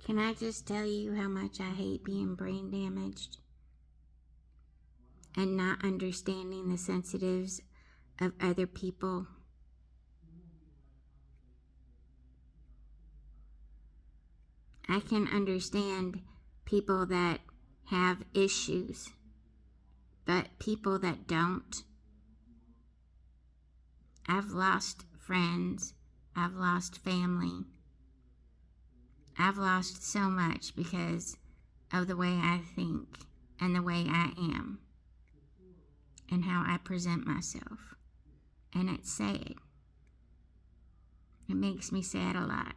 Can I just tell you how much I hate being brain damaged and not understanding the sensitives of other people? I can understand people that have issues, but people that don't. I've lost friends. I've lost family. I've lost so much because of the way I think and the way I am and how I present myself. And it's sad. It makes me sad a lot.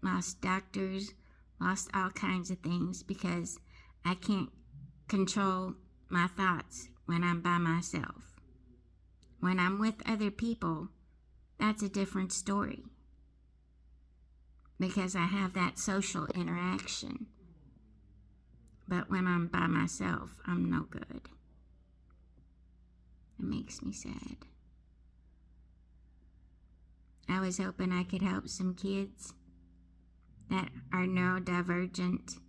Lost doctors, lost all kinds of things because I can't control my thoughts when I'm by myself. When I'm with other people, that's a different story because I have that social interaction. But when I'm by myself, I'm no good. It makes me sad. I was hoping I could help some kids that are neurodivergent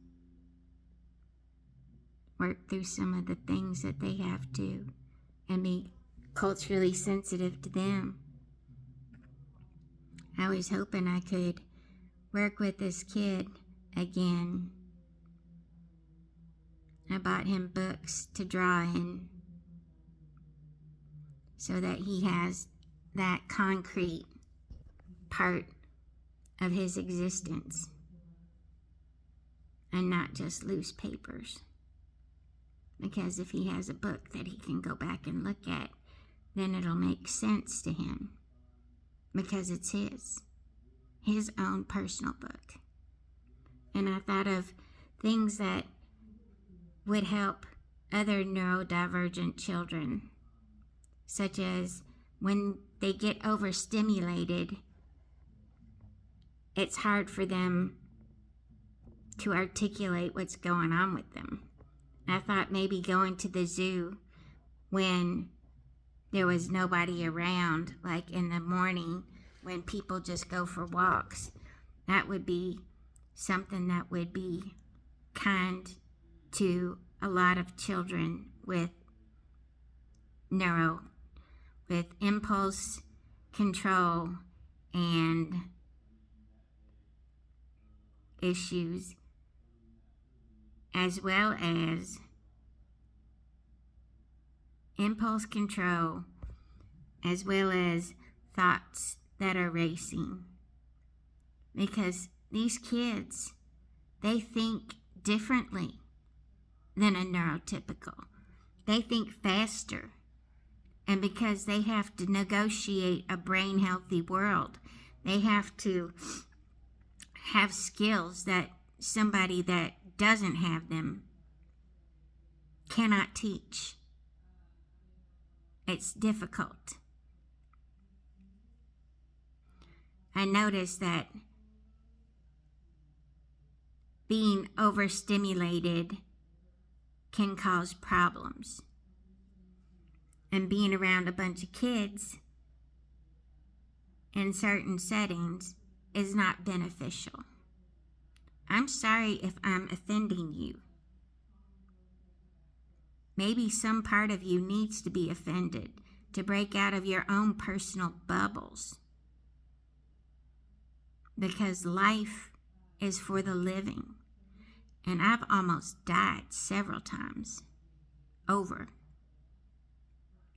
work through some of the things that they have to and be culturally sensitive to them. I was hoping I could work with this kid again. I bought him books to draw in so that he has that concrete part of his existence and not just loose papers. Because if he has a book that he can go back and look at, then it'll make sense to him because it's his own personal book. And I thought of things that would help other neurodivergent children, such as when they get overstimulated, it's hard for them to articulate what's going on with them. I thought maybe going to the zoo when there was nobody around, like in the morning when people just go for walks, that would be something that would be kind to a lot of children with impulse control and issues, as well as impulse control, as well as thoughts that are racing. Because these kids, they think differently than a neurotypical. They think faster. And because they have to negotiate a brain healthy world, they have to have skills that somebody that doesn't have them cannot teach. It's difficult. I noticed that being overstimulated can cause problems. And being around a bunch of kids in certain settings is not beneficial. I'm sorry if I'm offending you. Maybe some part of you needs to be offended to break out of your own personal bubbles. Because life is for the living. And I've almost died several times over.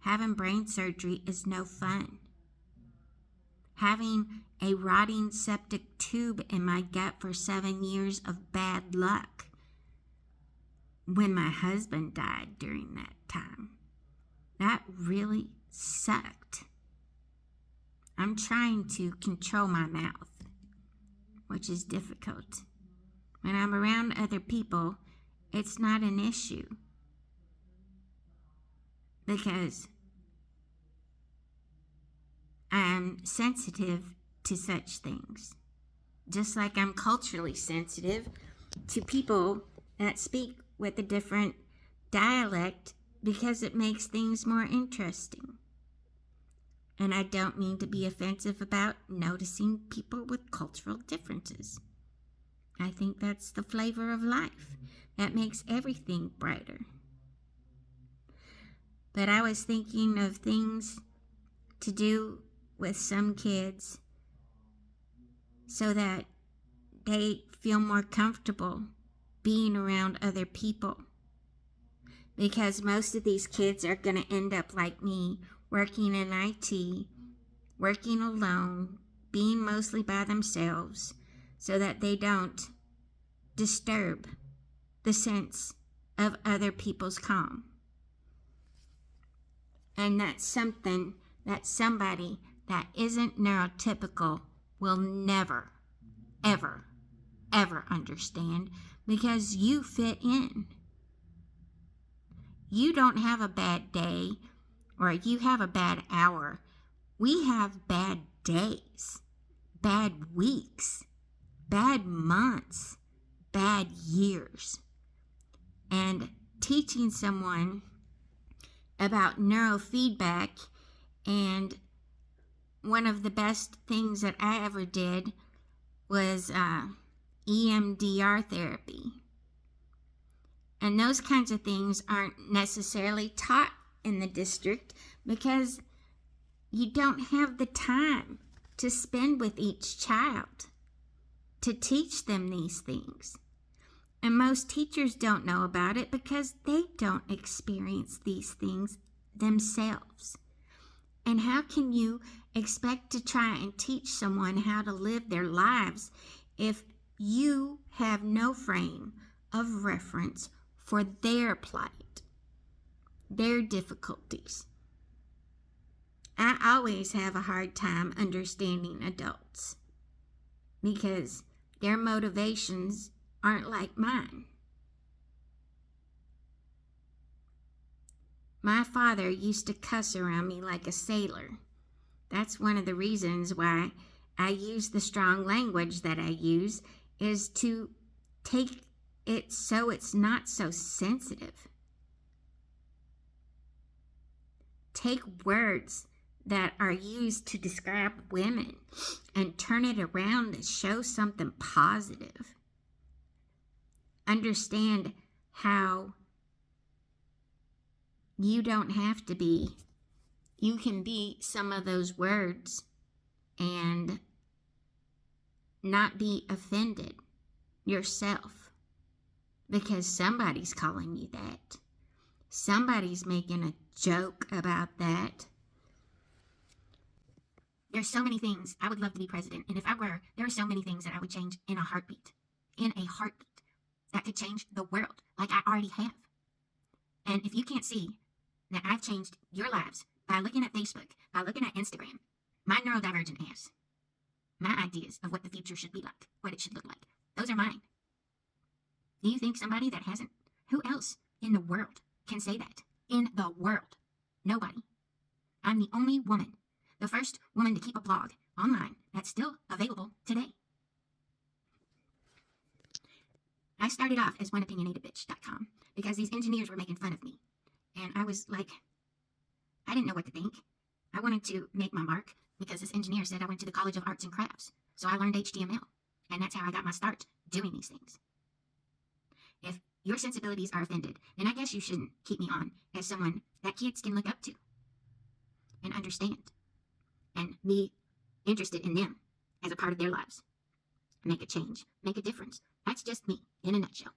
Having brain surgery is no fun. Having a rotting septic tube in my gut for 7 years of bad luck when my husband died during that time. That really sucked. I'm trying to control my mouth, which is difficult. When I'm around other people, it's not an issue. Because I'm sensitive to such things. Just like I'm culturally sensitive to people that speak with a different dialect because it makes things more interesting. And I don't mean to be offensive about noticing people with cultural differences. I I think that's the flavor of life. That makes everything brighter. But I was thinking of things to do with some kids so that they feel more comfortable being around other people. Because most of these kids are going to end up like me, working in IT, working alone, being mostly by themselves, so that they don't disturb the sense of other people's calm. And that's something that somebody that isn't neurotypical will never, ever, ever understand, because you fit in. You don't have a bad day or you have a bad hour. We have bad days, bad weeks, bad months, bad years. And teaching someone about neurofeedback, and one of the best things that I ever did was EMDR therapy. And those kinds of things aren't necessarily taught in the district because you don't have the time to spend with each child to teach them these things. And most teachers don't know about it because they don't experience these things themselves. And how can you expect to try and teach someone how to live their lives if you have no frame of reference for their plight, their difficulties? I always have a hard time understanding adults because their motivations aren't like mine. My father used to cuss around me like a sailor. That's one of the reasons why I use the strong language that I use, is to take it so it's not so sensitive. Take words that are used to describe women and turn it around and show something positive. Understand how you don't have to be. You can be some of those words and not be offended yourself because somebody's calling you that. Somebody's making a joke about that. There's so many things. I would love to be president. And if I were, there are so many things that I would change in a heartbeat. In a heartbeat. That could change the world like I already have. And if you can't see that I've changed your lives by looking at Facebook, by looking at Instagram, my neurodivergent ass, my ideas of what the future should be like, what it should look like, those are mine. Do you think somebody that hasn't? Who else in the world can say that? In the world. Nobody. I'm the only woman, the first woman to keep a blog online that's still available today. I started off as oneopinionatedbitch.com because these engineers were making fun of me. And I was like, I didn't know what to think. I wanted to make my mark because this engineer said I went to the College of Arts and Crafts. So I learned HTML. And that's how I got my start doing these things. If your sensibilities are offended, then I guess you shouldn't keep me on as someone that kids can look up to and understand and be interested in them as a part of their lives. Make a change, make a difference. That's just me in a nutshell.